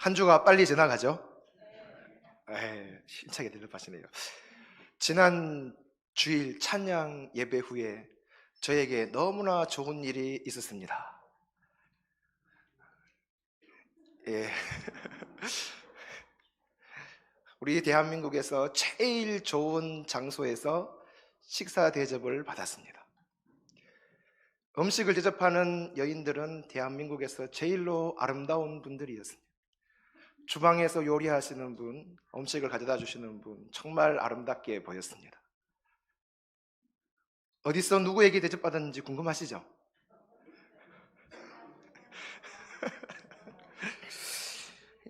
한 주가 빨리 지나가죠? 힘차게 대답하시네요. 지난 주일 찬양 예배 후에 저에게 너무나 좋은 일이 있었습니다. 예. 우리 대한민국에서 제일 좋은 장소에서 식사 대접을 받았습니다. 음식을 대접하는 여인들은 대한민국에서 제일로 아름다운 분들이었습니다. 주방에서 요리하시는 분, 음식을 가져다 주시는 분, 정말 아름답게 보였습니다. 어디서 누구에게 대접받았는지 궁금하시죠?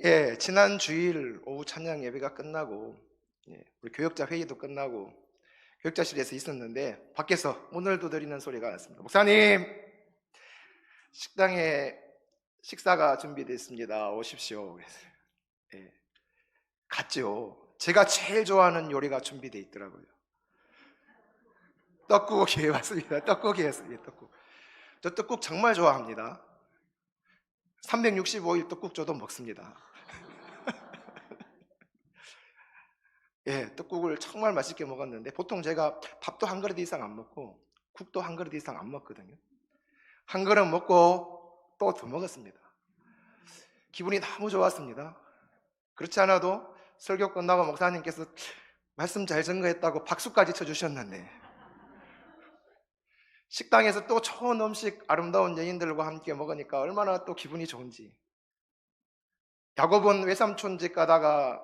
예, 지난 주일 오후 찬양 예배가 끝나고 우리 교역자 회의도 끝나고 교역자실에서 있었는데 밖에서 문을 두드리는 소리가 났습니다. 목사님, 식당에 식사가 준비됐습니다. 오십시오. 예, 갔죠. 제가 제일 좋아하는 요리가 준비되어 있더라고요. 떡국이 왔습니다. 떡국이었습니다. 떡국. 저 떡국 정말 좋아합니다. 365일 떡국 저도 먹습니다. 예, 떡국을 정말 맛있게 먹었는데 보통 제가 밥도 한 그릇 이상 안 먹고 국도 한 그릇 이상 안 먹거든요. 한 그릇 먹고 또 더 먹었습니다. 기분이 너무 좋았습니다. 그렇지 않아도 설교 끝나고 목사님께서 말씀 잘 증거했다고 박수까지 쳐주셨는데 식당에서 또 좋은 음식 아름다운 여인들과 함께 먹으니까 얼마나 또 기분이 좋은지. 야곱은 외삼촌 집 가다가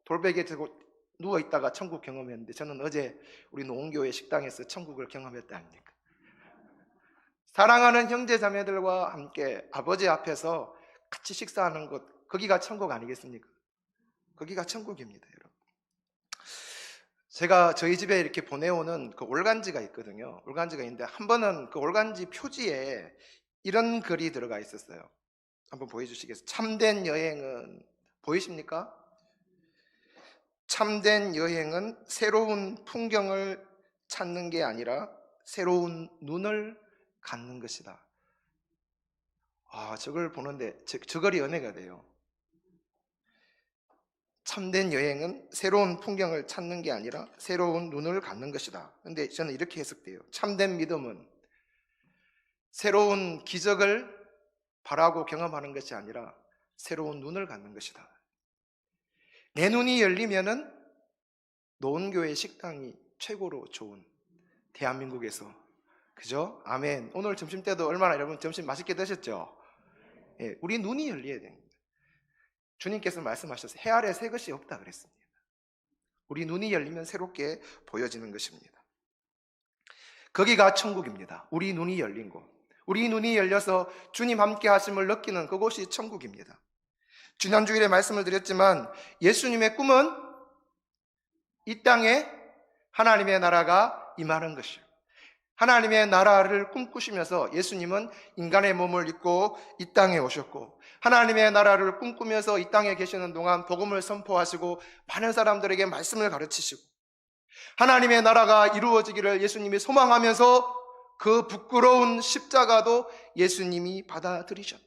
돌베개에 들고 누워있다가 천국 경험했는데 저는 어제 우리 노원교회 식당에서 천국을 경험했다 아닙니까? 사랑하는 형제 자매들과 함께 아버지 앞에서 같이 식사하는 곳, 거기가 천국 아니겠습니까? 거기가 천국입니다, 여러분. 제가 저희 집에 이렇게 보내오는 그 올간지가 있거든요. 올간지가 있는데 한 번은 그 올간지 표지에 이런 글이 들어가 있었어요. 한번 보여주시겠어요? 참된 여행은 보이십니까? 참된 여행은 새로운 풍경을 찾는 게 아니라 새로운 눈을 갖는 것이다. 저걸 보는데 저 글이 은혜가 돼요. 참된 여행은 새로운 풍경을 찾는 게 아니라 새로운 눈을 갖는 것이다. 근데 저는 이렇게 해석돼요. 참된 믿음은 새로운 기적을 바라고 경험하는 것이 아니라 새로운 눈을 갖는 것이다. 내 눈이 열리면은 노원교회 식당이 최고로 좋은 대한민국에서, 그죠? 아멘. 오늘 점심 때도 얼마나 여러분 점심 맛있게 드셨죠? 예, 우리 눈이 열려야 됩니다. 주님께서 말씀하셔서 해 아래 새 것이 없다 그랬습니다. 우리 눈이 열리면 새롭게 보여지는 것입니다. 거기가 천국입니다. 우리 눈이 열린 곳. 우리 눈이 열려서 주님 함께 하심을 느끼는 그곳이 천국입니다. 지난 주일에 말씀을 드렸지만 예수님의 꿈은 이 땅에 하나님의 나라가 임하는 것이에요. 하나님의 나라를 꿈꾸시면서 예수님은 인간의 몸을 입고 이 땅에 오셨고 하나님의 나라를 꿈꾸면서 이 땅에 계시는 동안 복음을 선포하시고 많은 사람들에게 말씀을 가르치시고 하나님의 나라가 이루어지기를 예수님이 소망하면서 그 부끄러운 십자가도 예수님이 받아들이셨다.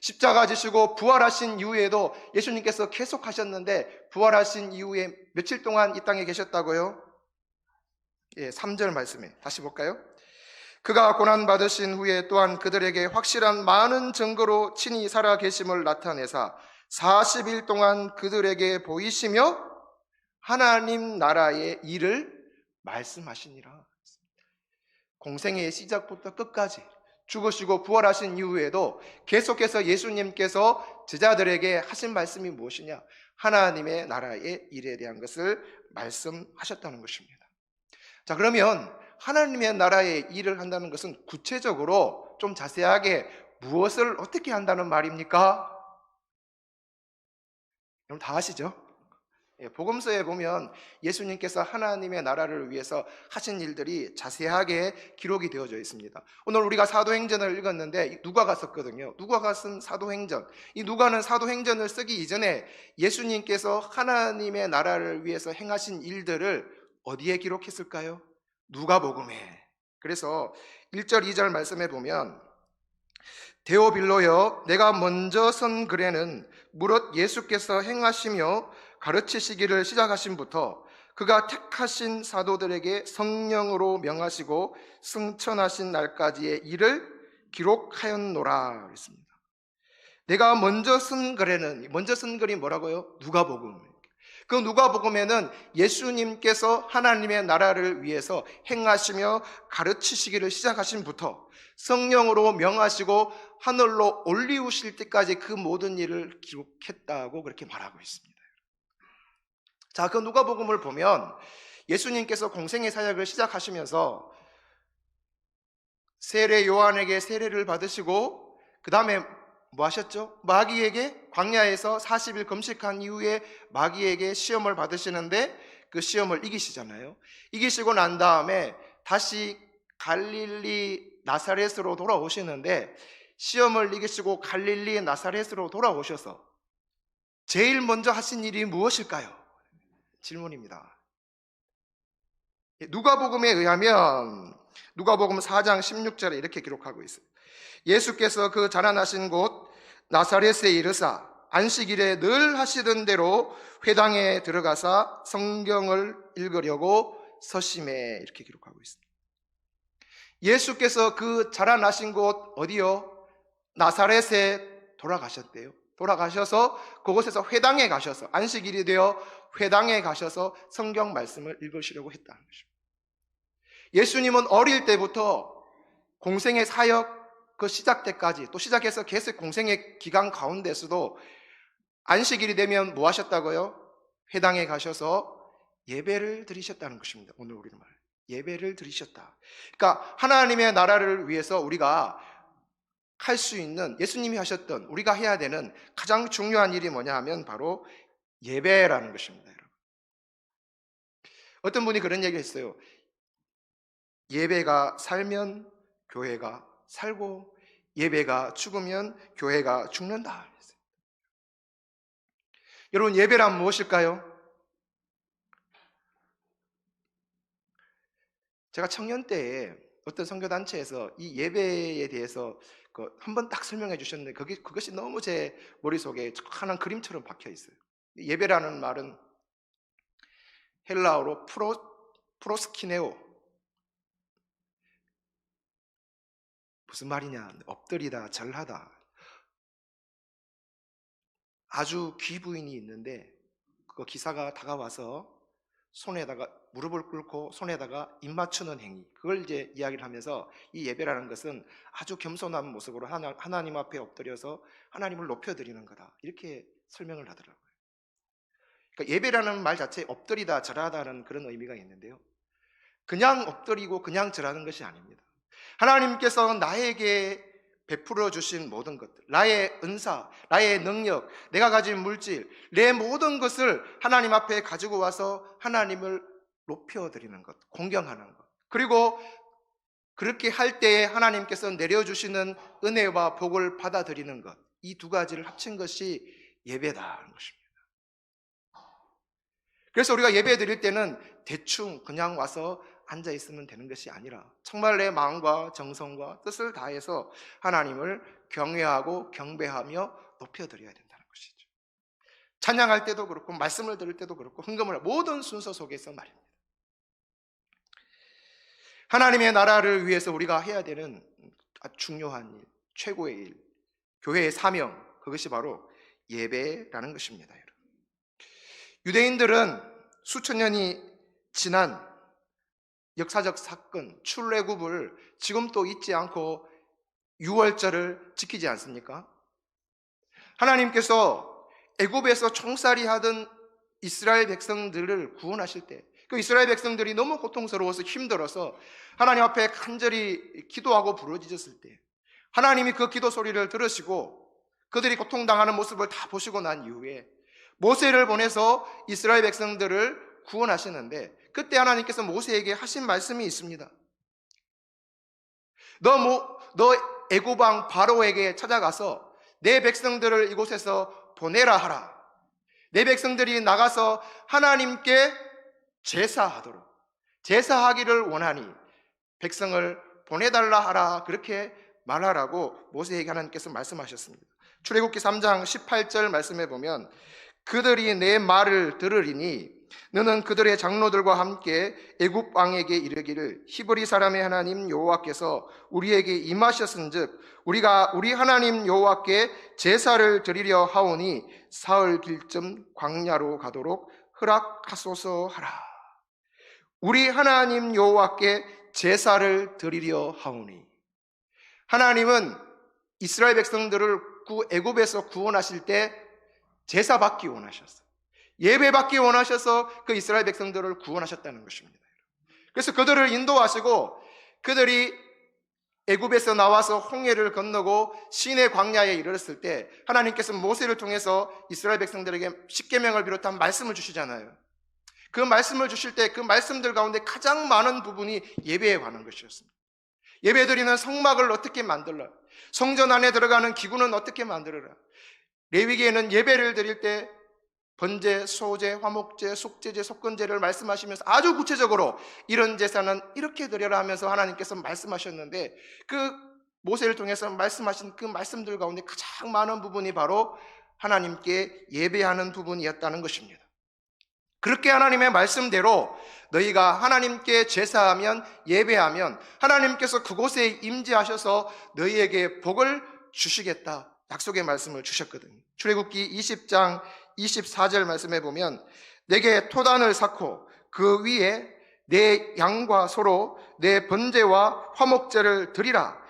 십자가 지시고 부활하신 이후에도 예수님께서 계속 하셨는데 부활하신 이후에 며칠 동안 이 땅에 계셨다고요? 3절 말씀에 다시 볼까요? 그가 고난받으신 후에 또한 그들에게 확실한 많은 증거로 친히 살아계심을 나타내사 40일 동안 그들에게 보이시며 하나님 나라의 일을 말씀하시니라. 공생의 시작부터 끝까지 죽으시고 부활하신 이후에도 계속해서 예수님께서 제자들에게 하신 말씀이 무엇이냐? 하나님의 나라의 일에 대한 것을 말씀하셨다는 것입니다. 자, 그러면 하나님의 나라의 일을 한다는 것은 구체적으로 좀 자세하게 무엇을 어떻게 한다는 말입니까? 여러분 다 아시죠? 복음서에 보면 예수님께서 하나님의 나라를 위해서 하신 일들이 자세하게 기록이 되어져 있습니다. 오늘 우리가 사도행전을 읽었는데 누가가 썼거든요. 누가가 쓴 사도행전. 이 누가는 사도행전을 쓰기 이전에 예수님께서 하나님의 나라를 위해서 행하신 일들을 어디에 기록했을까요? 누가복음에. 그래서 1절 2절 말씀해 보면 데오빌로여, 내가 먼저 선 글에는 무릇 예수께서 행하시며 가르치시기를 시작하신부터 그가 택하신 사도들에게 성령으로 명하시고 승천하신 날까지의 일을 기록하였노라 그랬습니다. 내가 먼저 쓴 글에는, 먼저 쓴 글이 뭐라고요? 누가복음. 그 누가복음에는 예수님께서 하나님의 나라를 위해서 행하시며 가르치시기를 시작하신부터 성령으로 명하시고 하늘로 올리우실 때까지 그 모든 일을 기록했다고 그렇게 말하고 있습니다. 자, 그 누가복음을 보면 예수님께서 공생의 사역을 시작하시면서 세례 요한에게 세례를 받으시고 그 다음에 뭐 하셨죠? 마귀에게 광야에서 40일 금식한 이후에 마귀에게 시험을 받으시는데 그 시험을 이기시잖아요. 이기시고 난 다음에 다시 갈릴리 나사렛으로 돌아오시는데 시험을 이기시고 갈릴리 나사렛으로 돌아오셔서 제일 먼저 하신 일이 무엇일까요? 질문입니다. 누가복음에 의하면 누가복음 4장 16절에 이렇게 기록하고 있어요. 예수께서 그 자라나신 곳 나사렛에 이르사 안식일에 늘 하시던 대로 회당에 들어가사 성경을 읽으려고 서심해 이렇게 기록하고 있습니다. 예수께서 그 자라나신 곳 어디요? 나사렛에 돌아가셨대요. 돌아가셔서 그곳에서 회당에 가셔서 안식일이 되어 회당에 가셔서 성경 말씀을 읽으시려고 했다는 것입니다. 예수님은 어릴 때부터 공생의 사역 그 시작 때까지 또 시작해서 계속 공생의 기간 가운데서도 안식일이 되면 뭐 하셨다고요? 회당에 가셔서 예배를 드리셨다는 것입니다. 오늘 우리는 말 예배를 드리셨다. 그러니까 하나님의 나라를 위해서 우리가 할 수 있는 예수님이 하셨던 우리가 해야 되는 가장 중요한 일이 뭐냐 하면 바로 예배라는 것입니다. 여러분. 어떤 분이 그런 얘기를 했어요. 예배가 살면 교회가 살고 예배가 죽으면 교회가 죽는다. 여러분, 예배란 무엇일까요? 제가 청년 때에 어떤 선교단체에서 이 예배에 대해서 한번 딱 설명해 주셨는데 그것이 너무 제 머릿속에 하나의 그림처럼 박혀 있어요. 예배라는 말은 헬라어로 프로스키네오, 무슨 말이냐? 엎드리다, 절하다. 아주 귀부인이 있는데 그 기사가 다가와서 손에다가 무릎을 꿇고 손에다가 입 맞추는 행위, 그걸 이제 이야기를 하면서 이 예배라는 것은 아주 겸손한 모습으로 하나님 앞에 엎드려서 하나님을 높여드리는 거다, 이렇게 설명을 하더라고요. 그러니까 예배라는 말 자체에 엎드리다 절하다는 그런 의미가 있는데요, 그냥 엎드리고 그냥 절하는 것이 아닙니다. 하나님께서 나에게 베풀어 주신 모든 것들, 나의 은사, 나의 능력, 내가 가진 물질, 내 모든 것을 하나님 앞에 가지고 와서 하나님을 높여드리는 것, 공경하는 것, 그리고 그렇게 할 때에 하나님께서 내려주시는 은혜와 복을 받아들이는 것, 이 두 가지를 합친 것이 예배다는 것입니다. 그래서 우리가 예배 드릴 때는 대충 그냥 와서 앉아 있으면 되는 것이 아니라 정말 내 마음과 정성과 뜻을 다해서 하나님을 경외하고 경배하며 높여드려야 된다는 것이죠. 찬양할 때도 그렇고 말씀을 들을 때도 그렇고 헌금을 모든 순서 속에서 말입니다. 하나님의 나라를 위해서 우리가 해야 되는 아주 중요한 일, 최고의 일, 교회의 사명, 그것이 바로 예배라는 것입니다. 유대인들은 수천 년이 지난 역사적 사건, 출애굽을 지금 또 잊지 않고 유월절을 지키지 않습니까? 하나님께서 애굽에서 총살이 하던 이스라엘 백성들을 구원하실 때 그 이스라엘 백성들이 너무 고통스러워서 힘들어서 하나님 앞에 간절히 기도하고 부르짖었을 때 하나님이 그 기도 소리를 들으시고 그들이 고통당하는 모습을 다 보시고 난 이후에 모세를 보내서 이스라엘 백성들을 구원하시는데 그때 하나님께서 모세에게 하신 말씀이 있습니다. 너 애굽 왕 바로에게 찾아가서 내 백성들을 이곳에서 보내라 하라. 내 백성들이 나가서 하나님께 제사하기를 원하니 백성을 보내달라 하라. 그렇게 말하라고 모세에게 하나님께서 말씀하셨습니다. 출애굽기 3장 18절 말씀해 보면 그들이 내 말을 들으리니 너는 그들의 장로들과 함께 애굽 왕에게 이르기를 히브리 사람의 하나님 여호와께서 우리에게 임하셨은즉 우리가 우리 하나님 여호와께 제사를 드리려 하오니 사흘 길쯤 광야로 가도록 허락하소서 하라. 우리 하나님 여호와께 제사를 드리려 하오니, 하나님은 이스라엘 백성들을 애굽에서 구원하실 때 제사 받기 원하셨어요. 예배 받기 원하셔서 그 이스라엘 백성들을 구원하셨다는 것입니다. 그래서 그들을 인도하시고 그들이 애굽에서 나와서 홍해를 건너고 시내 광야에 이르렀을 때 하나님께서 모세를 통해서 이스라엘 백성들에게 십계명을 비롯한 말씀을 주시잖아요. 그 말씀을 주실 때 그 말씀들 가운데 가장 많은 부분이 예배에 관한 것이었습니다. 예배드리는 성막을 어떻게 만들라, 성전 안에 들어가는 기구는 어떻게 만들어라, 레위기에는 예배를 드릴 때 번제, 소제, 화목제, 속제제, 속건제를 말씀하시면서 아주 구체적으로 이런 제사는 이렇게 드려라 하면서 하나님께서 말씀하셨는데, 그 모세를 통해서 말씀하신 그 말씀들 가운데 가장 많은 부분이 바로 하나님께 예배하는 부분이었다는 것입니다. 그렇게 하나님의 말씀대로 너희가 하나님께 제사하면, 예배하면 하나님께서 그곳에 임재하셔서 너희에게 복을 주시겠다 약속의 말씀을 주셨거든요. 출애굽기 20장 24절 말씀해 보면 내게 토단을 쌓고 그 위에 내 양과 소로 내 번제와 화목제를 드리라.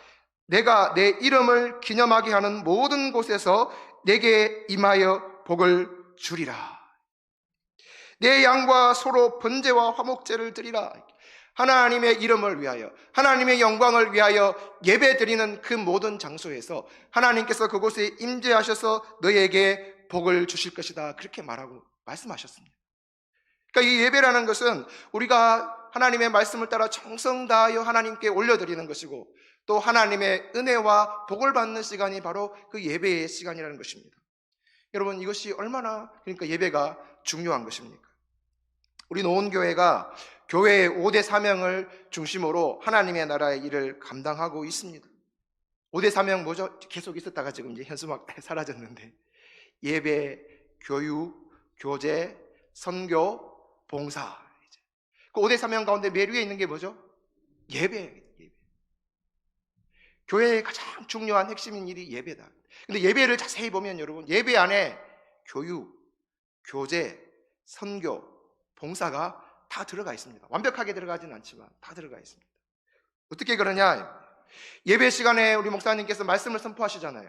내가 내 이름을 기념하게 하는 모든 곳에서 내게 임하여 복을 주리라. 내 양과 소로 번제와 화목제를 드리라. 하나님의 이름을 위하여, 하나님의 영광을 위하여 예배드리는 그 모든 장소에서 하나님께서 그곳에 임재하셔서 너희에게 복을 주실 것이다, 그렇게 말하고 말씀하셨습니다. 그러니까 이 예배라는 것은 우리가 하나님의 말씀을 따라 정성 다하여 하나님께 올려드리는 것이고, 또 하나님의 은혜와 복을 받는 시간이 바로 그 예배의 시간이라는 것입니다. 여러분, 이것이 얼마나 그러니까 예배가 중요한 것입니까? 우리 노원교회가 교회의 5대 사명을 중심으로 하나님의 나라의 일을 감당하고 있습니다. 5대 사명 뭐죠? 계속 있었다가 지금 이제 현수막 사라졌는데, 예배, 교육, 교제, 선교, 봉사. 그 5대 사명 가운데 맨 위에 있는 게 뭐죠? 예배. 교회의 가장 중요한 핵심인 일이 예배다. 근데 예배를 자세히 보면 여러분, 예배 안에 교육, 교제, 선교, 봉사가 다 들어가 있습니다. 완벽하게 들어가지는 않지만 다 들어가 있습니다. 어떻게 그러냐? 예배 시간에 우리 목사님께서 말씀을 선포하시잖아요.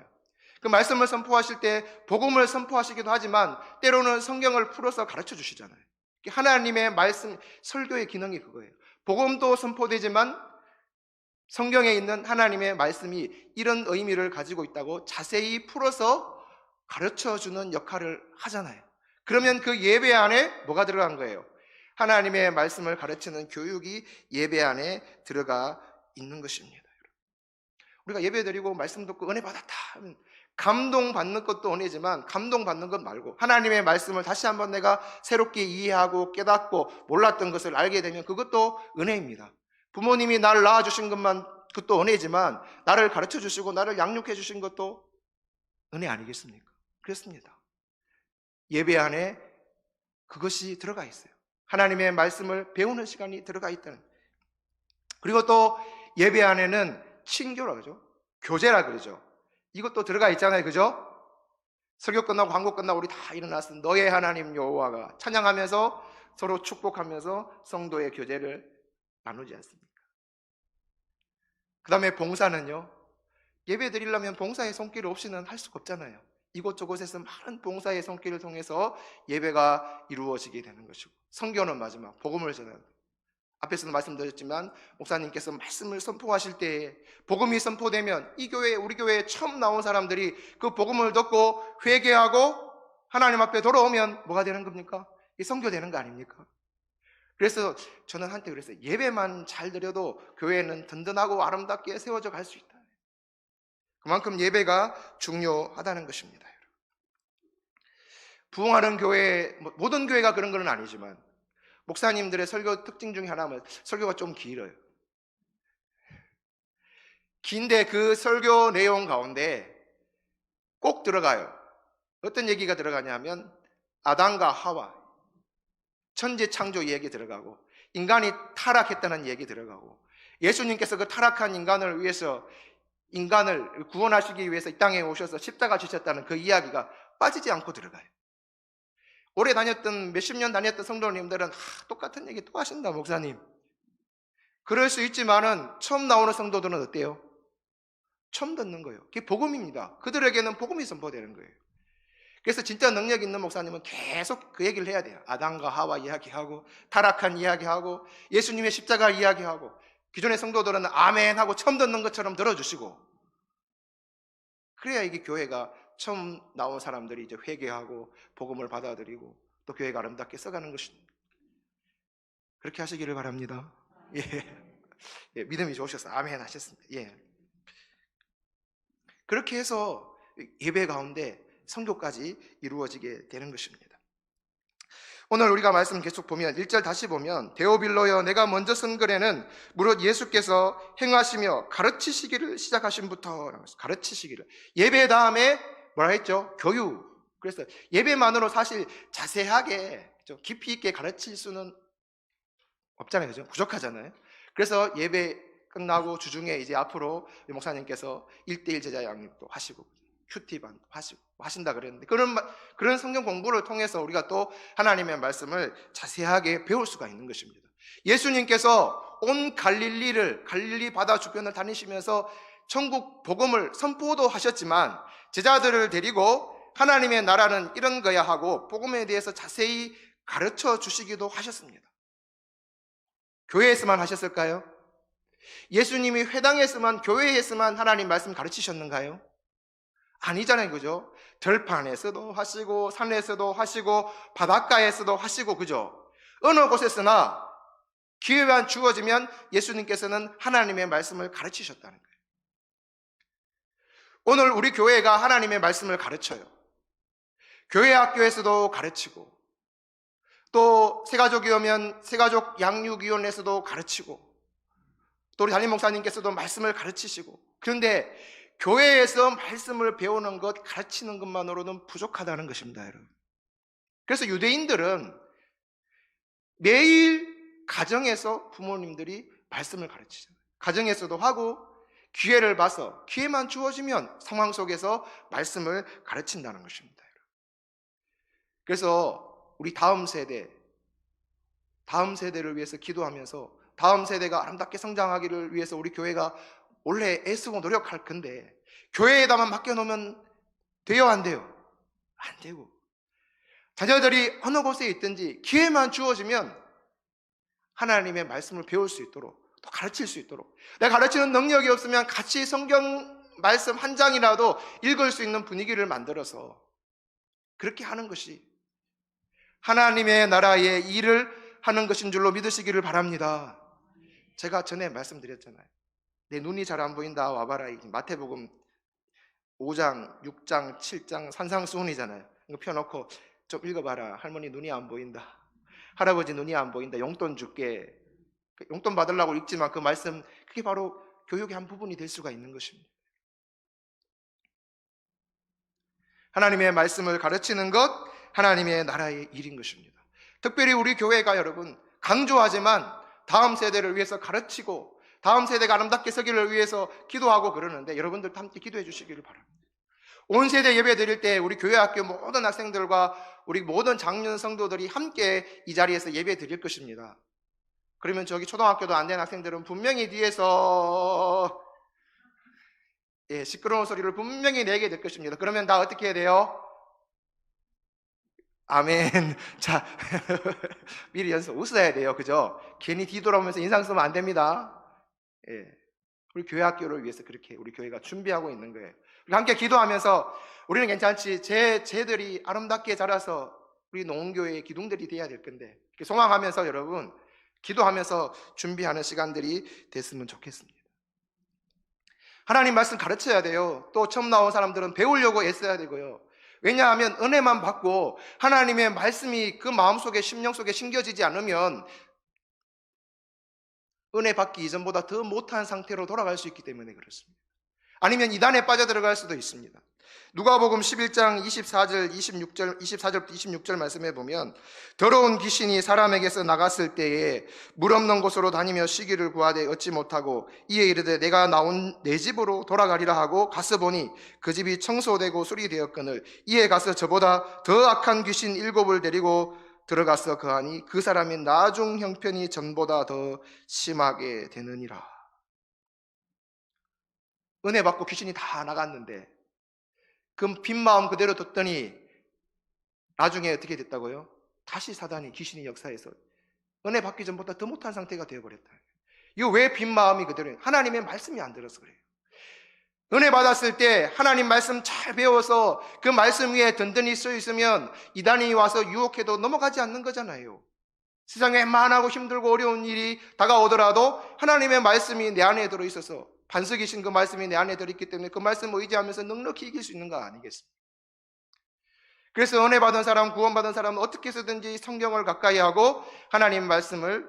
그 말씀을 선포하실 때 복음을 선포하시기도 하지만 때로는 성경을 풀어서 가르쳐 주시잖아요. 하나님의 말씀, 설교의 기능이 그거예요. 복음도 선포되지만 성경에 있는 하나님의 말씀이 이런 의미를 가지고 있다고 자세히 풀어서 가르쳐주는 역할을 하잖아요. 그러면 그 예배 안에 뭐가 들어간 거예요? 하나님의 말씀을 가르치는 교육이 예배 안에 들어가 있는 것입니다. 우리가 예배 드리고 말씀 듣고 은혜 받았다 하면 감동받는 것도 은혜지만, 감동받는 것 말고 하나님의 말씀을 다시 한번 내가 새롭게 이해하고 깨닫고 몰랐던 것을 알게 되면 그것도 은혜입니다. 부모님이 나를 낳아주신 것만 그것도 은혜지만 나를 가르쳐 주시고 나를 양육해 주신 것도 은혜 아니겠습니까? 그렇습니다. 예배 안에 그것이 들어가 있어요. 하나님의 말씀을 배우는 시간이 들어가 있다는. 그리고 또 예배 안에는 친교라 그러죠. 교제라 그러죠. 이것도 들어가 있잖아요. 그죠? 설교 끝나고 광고 끝나고 우리 다 일어나서 너의 하나님 여호와가 찬양하면서 서로 축복하면서 성도의 교제를 나누지 않습니까? 그 다음에 봉사는요, 예배 드리려면 봉사의 손길 없이는 할 수가 없잖아요. 이곳저곳에서 많은 봉사의 손길을 통해서 예배가 이루어지게 되는 것이고, 선교는 마지막 복음을 전하는, 앞에서도 말씀드렸지만 목사님께서 말씀을 선포하실 때 복음이 선포되면 이 교회, 우리 교회에 처음 나온 사람들이 그 복음을 듣고 회개하고 하나님 앞에 돌아오면 뭐가 되는 겁니까? 이 선교되는 거 아닙니까? 그래서 저는 한때 그랬어요. 예배만 잘 드려도 교회는 든든하고 아름답게 세워져 갈 수 있다. 그만큼 예배가 중요하다는 것입니다. 부흥하는 교회, 모든 교회가 그런 건 아니지만 목사님들의 설교 특징 중에 하나는 설교가 좀 길어요. 긴데 그 설교 내용 가운데 꼭 들어가요. 어떤 얘기가 들어가냐면 아담과 하와, 천지 창조 이야기 들어가고, 인간이 타락했다는 얘기 들어가고, 예수님께서 그 타락한 인간을 위해서, 인간을 구원하시기 위해서 이 땅에 오셔서 십자가 지셨다는 그 이야기가 빠지지 않고 들어가요. 오래 다녔던, 몇십 년 다녔던 성도님들은 똑같은 얘기 또 하신다 목사님. 그럴 수 있지만은 처음 나오는 성도들은 어때요? 처음 듣는 거예요. 그게 복음입니다. 그들에게는 복음이 선포되는 거예요. 그래서 진짜 능력 있는 목사님은 계속 그 얘기를 해야 돼요. 아담과 하와 이야기하고, 타락한 이야기하고, 예수님의 십자가 이야기하고, 기존의 성도들은 아멘 하고 처음 듣는 것처럼 들어주시고, 그래야 이게 교회가 처음 나온 사람들이 이제 회개하고 복음을 받아들이고 또 교회가 아름답게 써가는 것입니다. 그렇게 하시기를 바랍니다. 예. 예, 믿음이 좋으셔서 아멘 하셨습니다. 예. 그렇게 해서 예배 가운데 성교까지 이루어지게 되는 것입니다. 오늘 우리가 말씀 계속 보면 1절 다시 보면 데오빌로여 내가 먼저 쓴 글에는 무릇 예수께서 행하시며 가르치시기를 시작하신부터, 가르치시기를, 예배 다음에 뭐라 했죠? 교육. 그래서 예배만으로 사실 자세하게 좀 깊이 있게 가르칠 수는 없잖아요. 그죠? 부족하잖아요. 그래서 예배 끝나고 주중에 이제 앞으로 목사님께서 1대1 제자 양육도 하시고 큐티반 하시고 하신다 그랬는데, 그런 성경 공부를 통해서 우리가 또 하나님의 말씀을 자세하게 배울 수가 있는 것입니다. 예수님께서 온 갈릴리 바다 주변을 다니시면서 천국 복음을 선포도 하셨지만 제자들을 데리고 하나님의 나라는 이런 거야 하고 복음에 대해서 자세히 가르쳐 주시기도 하셨습니다. 교회에서만 하셨을까요? 예수님이 회당에서만, 교회에서만 하나님 말씀 가르치셨는가요? 아니잖아요. 그죠? 들판에서도 하시고 산에서도 하시고 바닷가에서도 하시고, 그죠? 어느 곳에서나 기회만 주어지면 예수님께서는 하나님의 말씀을 가르치셨다는 거예요. 오늘 우리 교회가 하나님의 말씀을 가르쳐요. 교회 학교에서도 가르치고, 또 새가족이 오면 새가족 양육위원회에서도 가르치고, 또 우리 담임 목사님께서도 말씀을 가르치시고. 그런데 교회에서 말씀을 배우는 것, 가르치는 것만으로는 부족하다는 것입니다, 여러분. 그래서 유대인들은 매일 가정에서 부모님들이 말씀을 가르치잖아요. 가정에서도 하고, 기회를 봐서 기회만 주어지면 상황 속에서 말씀을 가르친다는 것입니다, 여러분. 그래서 우리 다음 세대를 위해서 기도하면서 다음 세대가 아름답게 성장하기를 위해서 우리 교회가 원래 애쓰고 노력할 건데, 교회에다만 맡겨놓으면 돼요, 안 돼요? 안 되고, 자녀들이 어느 곳에 있든지 기회만 주어지면 하나님의 말씀을 배울 수 있도록, 또 가르칠 수 있도록, 내가 가르치는 능력이 없으면 같이 성경 말씀 한 장이라도 읽을 수 있는 분위기를 만들어서 그렇게 하는 것이 하나님의 나라의 일을 하는 것인 줄로 믿으시기를 바랍니다. 제가 전에 말씀드렸잖아요. 내 눈이 잘 안 보인다 와봐라. 마태복음 5장, 6장, 7장 산상수훈이잖아요. 이거 펴놓고 좀 읽어봐라. 할머니 눈이 안 보인다, 할아버지 눈이 안 보인다, 용돈 줄게. 용돈 받으려고 읽지만 그 말씀, 그게 바로 교육의 한 부분이 될 수가 있는 것입니다. 하나님의 말씀을 가르치는 것, 하나님의 나라의 일인 것입니다. 특별히 우리 교회가 여러분 강조하지만 다음 세대를 위해서 가르치고 다음 세대가 아름답게 서기를 위해서 기도하고 그러는데, 여러분들도 함께 기도해 주시기를 바랍니다. 온 세대 예배 드릴 때 우리 교회 학교 모든 학생들과 우리 모든 장년 성도들이 함께 이 자리에서 예배 드릴 것입니다. 그러면 저기 초등학교도 안 된 학생들은 분명히 뒤에서 시끄러운 소리를 분명히 내게 될 것입니다. 그러면 다 어떻게 해야 돼요? 아멘. 자, 미리 연습, 웃어야 돼요. 그죠? 괜히 뒤돌아보면서 인상 쓰면 안 됩니다. 우리 교회 학교를 위해서 그렇게 우리 교회가 준비하고 있는 거예요. 우리 함께 기도하면서 우리는 괜찮지, 쟤들이 아름답게 자라서 우리 농교회의 기둥들이 돼야 될 건데, 이렇게 소망하면서 여러분 기도하면서 준비하는 시간들이 됐으면 좋겠습니다. 하나님 말씀 가르쳐야 돼요. 또 처음 나온 사람들은 배우려고 애써야 되고요. 왜냐하면 은혜만 받고 하나님의 말씀이 그 마음속에, 심령 속에 심겨지지 않으면 은혜 받기 이전보다 더 못한 상태로 돌아갈 수 있기 때문에 그렇습니다. 아니면 이단에 빠져들어갈 수도 있습니다. 누가복음 11장 24절 24절부터 26절 말씀해 보면 더러운 귀신이 사람에게서 나갔을 때에 물 없는 곳으로 다니며 쉬기를 구하되 얻지 못하고 이에 이르되 내가 나온 내 집으로 돌아가리라 하고 가서 보니 그 집이 청소되고 수리되었거늘 이에 가서 저보다 더 악한 귀신 7을 데리고 들어가서 거하니 그 사람이 나중 형편이 전보다 더 심하게 되느니라. 은혜 받고 귀신이 다 나갔는데 그 빈 마음 그대로 뒀더니 나중에 어떻게 됐다고요? 다시 사단이 귀신이 역사해서 은혜 받기 전보다 더 못한 상태가 되어버렸다. 이거 왜 빈 마음이 그대로? 하나님의 말씀이 안 들어서 그래요. 은혜 받았을 때 하나님 말씀 잘 배워서 그 말씀 위에 든든히 써 있으면 이단이 와서 유혹해도 넘어가지 않는 거잖아요. 세상에 웬만하고 힘들고 어려운 일이 다가오더라도 하나님의 말씀이 내 안에 들어있어서 반석이신 그 말씀이 내 안에 들어있기 때문에 그 말씀을 의지하면서 넉넉히 이길 수 있는 거 아니겠습니까? 그래서 은혜 받은 사람, 구원받은 사람은 어떻게 해서든지 성경을 가까이 하고 하나님 말씀을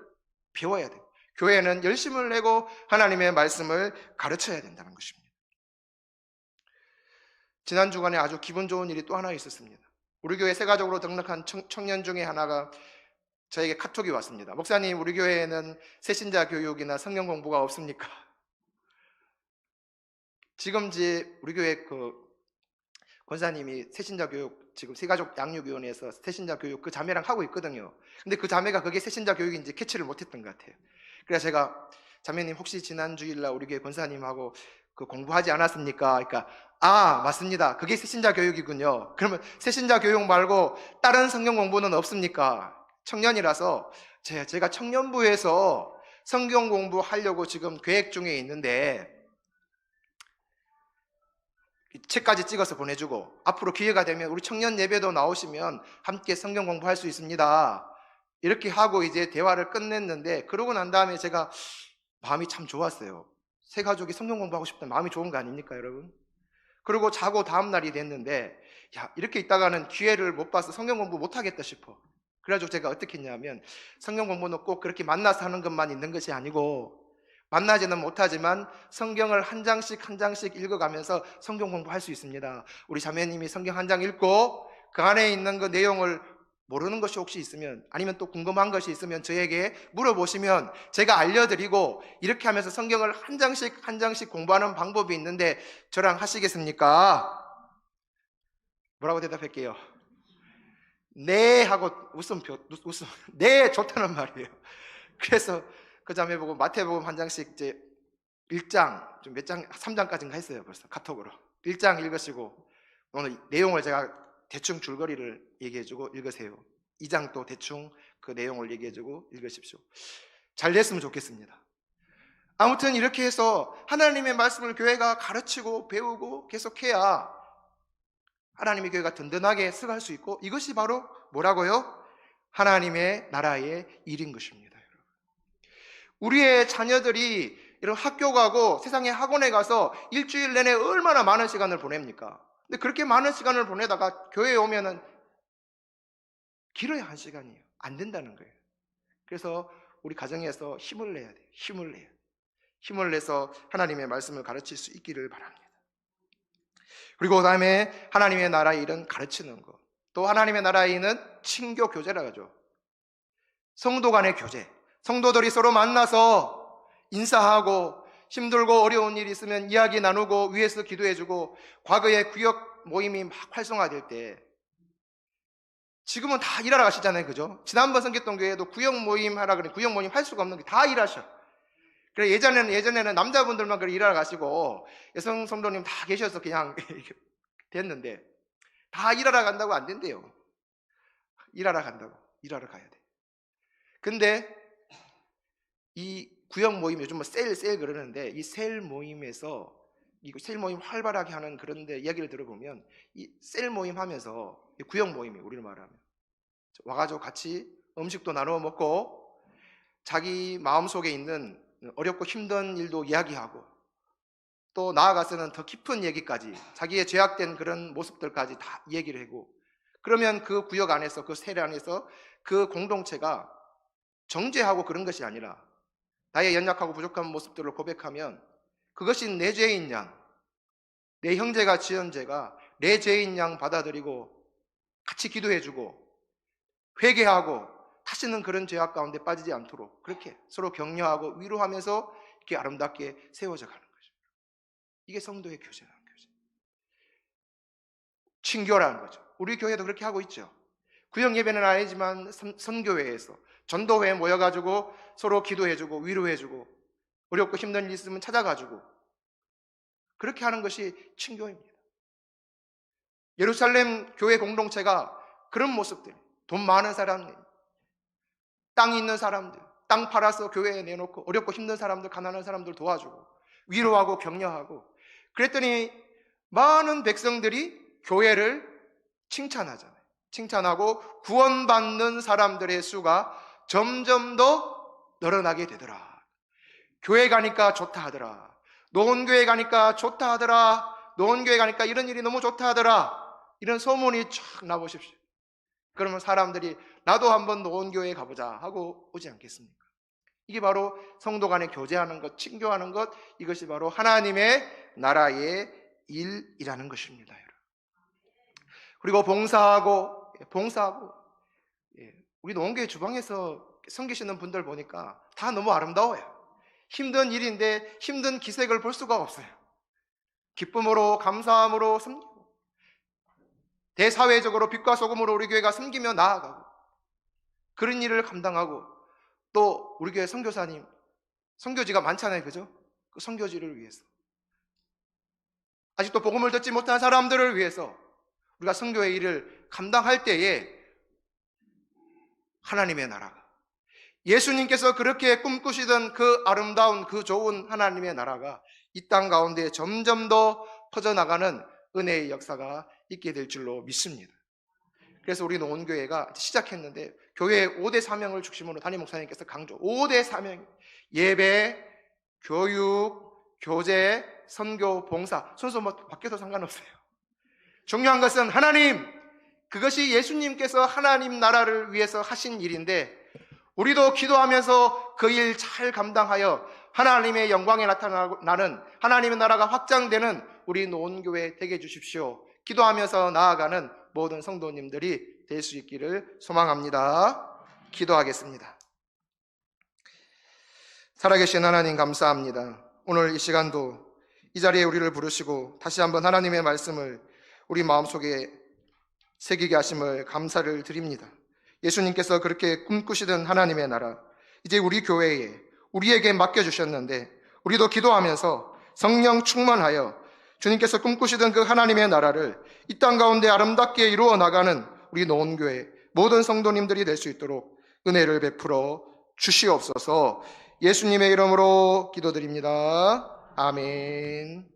배워야 돼요. 교회는 열심을 내고 하나님의 말씀을 가르쳐야 된다는 것입니다. 지난 주간에 아주 기분 좋은 일이 또 하나 있었습니다. 우리 교회 세가족으로 등록한 청년 중에 하나가 저에게 카톡이 왔습니다. 목사님, 우리 교회에는 새신자 교육이나 성경 공부가 없습니까? 지금 우리 교회 권사님이 새신자 교육 지금 세가족 양육위원회에서 새신자 교육 그 자매랑 하고 있거든요. 근데 그 자매가 그게 새신자 교육인지 캐치를 못했던 것 같아요. 그래서 제가 자매님 혹시 지난 주일날 우리 교회 권사님하고 그 공부하지 않았습니까? 그러니까 맞습니다. 그게 새신자 교육이군요. 그러면 새신자 교육 말고 다른 성경 공부는 없습니까? 청년이라서 제가 청년부에서 성경 공부하려고 지금 계획 중에 있는데 책까지 찍어서 보내주고 앞으로 기회가 되면 우리 청년 예배도 나오시면 함께 성경 공부할 수 있습니다. 이렇게 하고 이제 대화를 끝냈는데 그러고 난 다음에 제가 마음이 참 좋았어요. 새 가족이 성경 공부하고 싶다면 마음이 좋은 거 아닙니까, 여러분? 그리고 자고 다음 날이 됐는데 이렇게 있다가는 기회를 못 봐서 성경 공부 못 하겠다 싶어. 그래가지고 제가 어떻게 했냐면 성경 공부는 꼭 그렇게 만나서 하는 것만 있는 것이 아니고 만나지는 못하지만 성경을 한 장씩 한 장씩 읽어가면서 성경 공부할 수 있습니다. 우리 자매님이 성경 한 장 읽고 그 안에 있는 그 내용을 모르는 것이 혹시 있으면 아니면 또 궁금한 것이 있으면 저에게 물어보시면 제가 알려드리고 이렇게 하면서 성경을 한 장씩 한 장씩 공부하는 방법이 있는데 저랑 하시겠습니까? 뭐라고 대답할게요? 네 하고 웃음 네 좋다는 말이에요. 그래서 그 자매 보고 마태복음 한 장씩 이제 1장 좀 몇 장 3장까지인가 했어요. 벌써 카톡으로 1장 읽으시고 오늘 내용을 제가 대충 줄거리를 얘기해주고 읽으세요. 2장 또 대충 그 내용을 얘기해주고 읽으십시오. 잘 됐으면 좋겠습니다. 아무튼 이렇게 해서 하나님의 말씀을 교회가 가르치고 배우고 계속해야 하나님의 교회가 든든하게 서갈 수 있고 이것이 바로 뭐라고요? 하나님의 나라의 일인 것입니다. 여러분. 우리의 자녀들이 이런 학교 가고 세상의 학원에 가서 일주일 내내 얼마나 많은 시간을 보냅니까? 근데 그렇게 많은 시간을 보내다가 교회에 오면은 길어야 한 시간이에요. 안 된다는 거예요. 그래서 우리 가정에서 힘을 내야 돼요. 힘을 내요. 힘을 내서 하나님의 말씀을 가르칠 수 있기를 바랍니다. 그리고 그 다음에 하나님의 나라의 일은 가르치는 것. 또 하나님의 나라의 일은 친교 교제라고 하죠. 성도 간의 교제. 성도들이 서로 만나서 인사하고 힘들고 어려운 일이 있으면 이야기 나누고 위에서 기도해주고 과거의 구역 모임이 막 활성화될 때 지금은 다 일하러 가시잖아요. 그죠? 지난번 성결동 교회도 구역 모임 하라 그래. 구역 모임 할 수가 없는 게 다 일하셔. 그래 예전에는 남자분들만 그래 일하러 가시고 여성 성도님 다 계셔서 그냥 됐는데 다 일하러 간다고 안 된대요. 일하러 간다고. 일하러 가야 돼. 근데 이 구역 모임 요즘 뭐 셀 그러는데 이 셀 모임에서 이 셀 모임 활발하게 하는 그런데 이야기를 들어보면 이 셀 모임 하면서 구역 모임이 우리를 말하면 와가지고 같이 음식도 나누어 먹고 자기 마음속에 있는 어렵고 힘든 일도 이야기하고 또 나아가서는 더 깊은 얘기까지 자기의 죄악된 그런 모습들까지 다 얘기를 하고 그러면 그 구역 안에서 그 셀 안에서 그 공동체가 정죄하고 그런 것이 아니라 나의 연약하고 부족한 모습들을 고백하면 그것이 내 죄인 양, 내 형제가 지은 죄가 내 죄인 양 받아들이고 같이 기도해주고 회개하고 다시는 그런 죄악 가운데 빠지지 않도록 그렇게 서로 격려하고 위로하면서 이렇게 아름답게 세워져 가는 거죠. 이게 성도의 교제라는 교제. 친교라는 거죠. 우리 교회도 그렇게 하고 있죠. 구역 예배는 아니지만 선교회에서 전도회에 모여가지고 서로 기도해주고 위로해주고 어렵고 힘든 일 있으면 찾아가지고 그렇게 하는 것이 친교입니다. 예루살렘 교회 공동체가 그런 모습들, 돈 많은 사람들, 땅이 있는 사람들, 땅 팔아서 교회에 내놓고 어렵고 힘든 사람들, 가난한 사람들 도와주고 위로하고 격려하고 그랬더니 많은 백성들이 교회를 칭찬하잖아요. 칭찬하고 구원받는 사람들의 수가 점점 더 늘어나게 되더라. 교회 가니까 좋다 하더라. 노원교회 가니까 좋다 하더라. 노원교회 가니까 이런 일이 너무 좋다 하더라. 이런 소문이 쫙 나보십시오. 그러면 사람들이 나도 한번 노원교회에 가보자 하고 오지 않겠습니까? 이게 바로 성도 간에 교제하는 것, 친교하는 것, 이것이 바로 하나님의 나라의 일이라는 것입니다. 그리고 봉사하고 우리 노원교회 주방에서 섬기시는 분들 보니까 다 너무 아름다워요. 힘든 일인데 힘든 기색을 볼 수가 없어요. 기쁨으로 감사함으로 섬기고 대사회적으로 빛과 소금으로 우리 교회가 섬기며 나아가고 그런 일을 감당하고 또 우리 교회 선교사님 선교지가 많잖아요. 그죠? 그 선교지를 위해서 아직도 복음을 듣지 못한 사람들을 위해서 우리가 선교의 일을 감당할 때에 하나님의 나라가 예수님께서 그렇게 꿈꾸시던 그 아름다운 그 좋은 하나님의 나라가 이 땅 가운데 점점 더 퍼져나가는 은혜의 역사가 있게 될 줄로 믿습니다. 그래서 우리 노원교회가 시작했는데 교회의 5대 사명을 중심으로 담임 목사님께서 강조 5대 사명 예배, 교육, 교제, 선교, 봉사 순서 뭐 바뀌어도 상관없어요. 중요한 것은 하나님, 그것이 예수님께서 하나님 나라를 위해서 하신 일인데 우리도 기도하면서 그 일 잘 감당하여 하나님의 영광에 나타나는 하나님의 나라가 확장되는 우리 노원교회 되게 해주십시오. 기도하면서 나아가는 모든 성도님들이 될 수 있기를 소망합니다. 기도하겠습니다. 살아계신 하나님 감사합니다. 오늘 이 시간도 이 자리에 우리를 부르시고 다시 한번 하나님의 말씀을 우리 마음속에 새기게 하심을 감사를 드립니다. 예수님께서 그렇게 꿈꾸시던 하나님의 나라 이제 우리 교회에 우리에게 맡겨주셨는데 우리도 기도하면서 성령 충만하여 주님께서 꿈꾸시던 그 하나님의 나라를 이 땅 가운데 아름답게 이루어 나가는 우리 노원교회 모든 성도님들이 될 수 있도록 은혜를 베풀어 주시옵소서. 예수님의 이름으로 기도드립니다. 아멘.